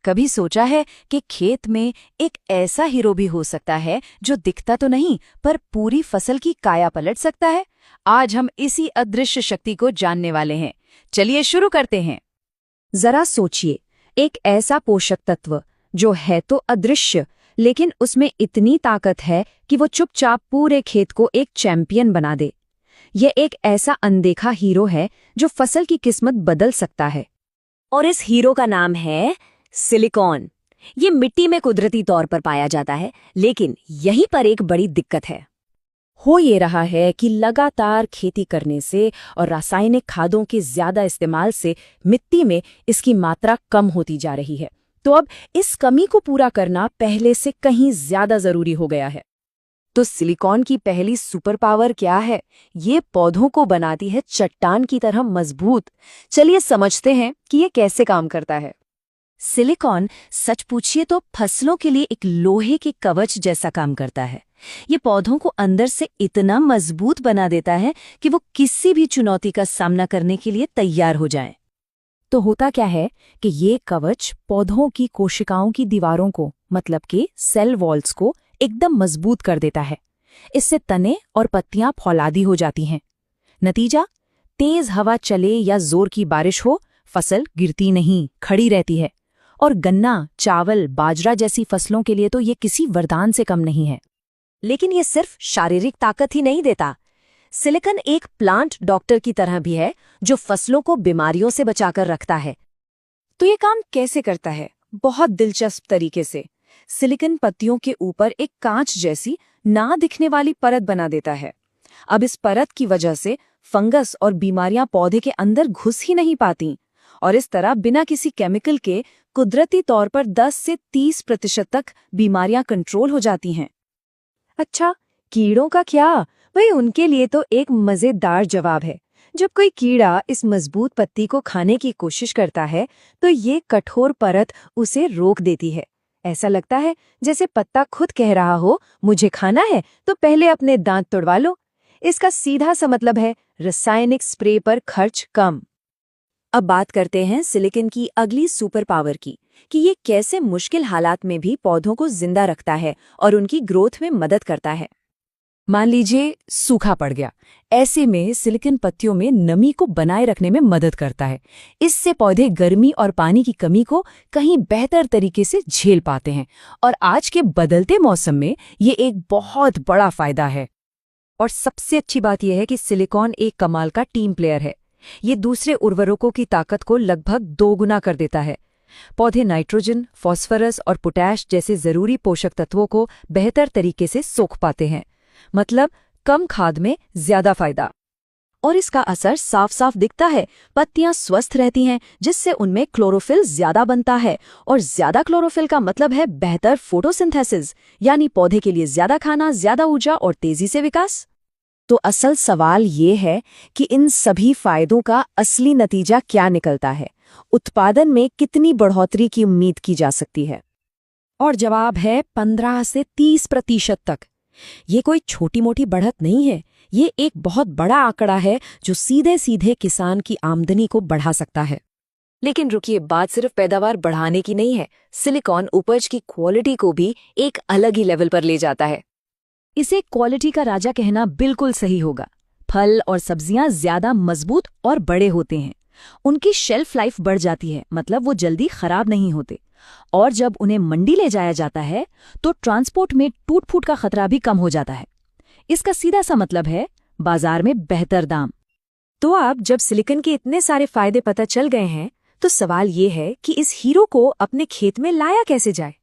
कभी सोचा है कि खेत में एक ऐसा हीरो भी हो सकता है जो दिखता तो नहीं पर पूरी फसल की काया पलट सकता है? आज हम इसी अदृश्य शक्ति को जानने वाले हैं। चलिए शुरू करते हैं। जरा सोचिए, एक ऐसा पोषक तत्व जो है तो अदृश्य, लेकिन उसमें इतनी ताकत है कि वो चुपचाप पूरे खेत को एक चैंपियन बना दे। यह एक ऐसा अनदेखा हीरो है जो फसल की किस्मत बदल सकता है। और इस हीरो का नाम है सिलिकॉन। ये मिट्टी में कुदरती तौर पर पाया जाता है, लेकिन यहीं पर एक बड़ी दिक्कत है। हो ये रहा है कि लगातार खेती करने से और रासायनिक खादों के ज्यादा इस्तेमाल से मिट्टी में इसकी मात्रा कम होती जा रही है। तो अब इस कमी को पूरा करना पहले से कहीं ज्यादा जरूरी हो गया है। तो सिलिकॉन की पहली सुपर पावर क्या है? ये पौधों को बनाती है चट्टान की तरह मजबूत। चलिए समझते हैं कि ये कैसे काम करता है। सिलिकॉन सच पूछिए तो फसलों के लिए एक लोहे के कवच जैसा काम करता है। ये पौधों को अंदर से इतना मजबूत बना देता है कि वो किसी भी चुनौती का सामना करने के लिए तैयार हो जाएं। तो होता क्या है कि ये कवच पौधों की कोशिकाओं की दीवारों को, मतलब कि सेल वॉल्स को एकदम मजबूत कर देता है। इससे तने और पत्तियां फौलादी हो जाती हैं। नतीजा, तेज हवा चले या जोर की बारिश हो, फसल गिरती नहीं, खड़ी रहती है। और गन्ना, चावल, बाजरा जैसी फसलों के लिए तो ये किसी वरदान से कम नहीं है। लेकिन ये सिर्फ शारीरिक ताकत ही नहीं देता। सिलिकॉन एक प्लांट डॉक्टर की तरह भी है जो फसलों को बीमारियों से बचाकर रखता है। तो ये काम कैसे करता है? बहुत दिलचस्प तरीके से। सिलिकॉन पत्तियों के ऊपर एक कांच जैसी ना दिखने वाली परत बना देता है। अब इस परत की वजह से फंगस और बीमारियां पौधे के अंदर घुस ही नहीं पाती और इस तरह बिना किसी केमिकल के कुदरती तौर पर 10 से 30% तक बीमारियां कंट्रोल हो जाती हैं। अच्छा, कीड़ों का क्या? भाई, उनके लिए तो एक मजेदार जवाब है। जब कोई कीड़ा इस मजबूत पत्ती को खाने की कोशिश करता है तो ये कठोर परत उसे रोक देती है। ऐसा लगता है जैसे पत्ता खुद कह रहा हो, मुझे खाना है तो पहले अपने दांत तुड़वा लो। इसका सीधा सा मतलब है रासायनिक स्प्रे पर खर्च कम। अब बात करते हैं सिलिकॉन की अगली सुपर पावर की, कि ये कैसे मुश्किल हालात में भी पौधों को जिंदा रखता है और उनकी ग्रोथ में मदद करता है। मान लीजिए सूखा पड़ गया। ऐसे में सिलिकॉन पत्तियों में नमी को बनाए रखने में मदद करता है। इससे पौधे गर्मी और पानी की कमी को कहीं बेहतर तरीके से झेल पाते हैं और आज के बदलते मौसम में ये एक बहुत बड़ा फायदा है। और सबसे अच्छी बात यह है कि सिलिकॉन एक कमाल का टीम प्लेयर है। ये दूसरे उर्वरकों की ताकत को लगभग 2 गुना कर देता है। पौधे नाइट्रोजन, फास्फोरस और पोटैश जैसे जरूरी पोषक तत्वों को बेहतर तरीके से सोख पाते हैं। मतलब कम खाद में ज्यादा फायदा। और इसका असर साफ साफ दिखता है। पत्तियां स्वस्थ रहती हैं, जिससे उनमें क्लोरोफिल ज्यादा बनता है और ज्यादा क्लोरोफिल का मतलब है बेहतर फोटोसिंथेसिस, यानी पौधे के लिए ज्यादा खाना, ज्यादा ऊर्जा और तेजी से विकास। तो असल सवाल ये है कि इन सभी फायदों का असली नतीजा क्या निकलता है? उत्पादन में कितनी बढ़ोतरी की उम्मीद की जा सकती है? और जवाब है 15 से 30% तक। ये कोई छोटी मोटी बढ़त नहीं है, ये एक बहुत बड़ा आंकड़ा है जो सीधे सीधे किसान की आमदनी को बढ़ा सकता है। लेकिन रुकिए, बात सिर्फ पैदावार बढ़ाने की नहीं है। सिलिकॉन उपज की क्वालिटी को भी एक अलग ही लेवल पर ले जाता है। इसे क्वालिटी का राजा कहना बिल्कुल सही होगा। फल और सब्जियां ज्यादा मजबूत और बड़े होते हैं। उनकी शेल्फ लाइफ बढ़ जाती है, मतलब वो जल्दी खराब नहीं होते। और जब उन्हें मंडी ले जाया जाता है तो ट्रांसपोर्ट में टूट फूट का खतरा भी कम हो जाता है। इसका सीधा सा मतलब है बाजार में बेहतर दाम। तो अब जब सिलिकॉन के इतने सारे फायदे पता चल गए हैं, तो सवाल ये है कि इस हीरो को अपने खेत में लाया कैसे जाए?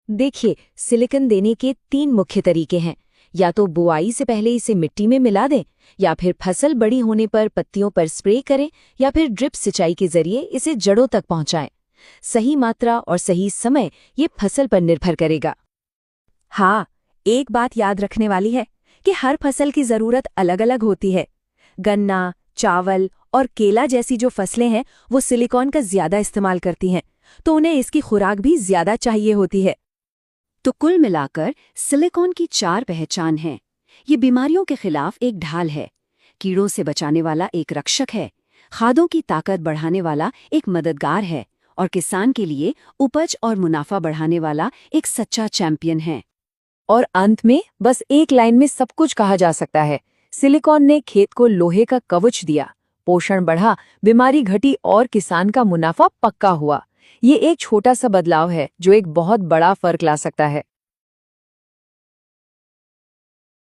देखिए, सिलिकॉन देने के 3 मुख्य तरीके हैं। या तो बुआई से पहले इसे मिट्टी में मिला दें, या फिर फसल बड़ी होने पर पत्तियों पर स्प्रे करें, या फिर ड्रिप सिंचाई के जरिए इसे जड़ों तक पहुंचाएं। सही मात्रा और सही समय ये फसल पर निर्भर करेगा। हाँ, एक बात याद रखने वाली है कि हर फसल की जरूरत अलग अलग होती है। गन्ना, चावल और केला जैसी जो फसलें हैं वो सिलिकॉन का ज्यादा इस्तेमाल करती हैं, तो उन्हें इसकी खुराक भी ज्यादा चाहिए होती है। तो कुल मिलाकर सिलिकॉन की 4 पहचान हैं। ये बीमारियों के खिलाफ एक ढाल है, कीड़ों से बचाने वाला एक रक्षक है, खादों की ताकत बढ़ाने वाला एक मददगार है, और किसान के लिए उपज और मुनाफा बढ़ाने वाला एक सच्चा चैंपियन है। और अंत में बस एक लाइन में सब कुछ कहा जा सकता है, सिलिकॉन ने खेत को लोहे का कवच दिया, पोषण बढ़ा, बीमारी घटी और किसान का मुनाफा पक्का हुआ। ये एक छोटा सा बदलाव है जो एक बहुत बड़ा फर्क ला सकता है।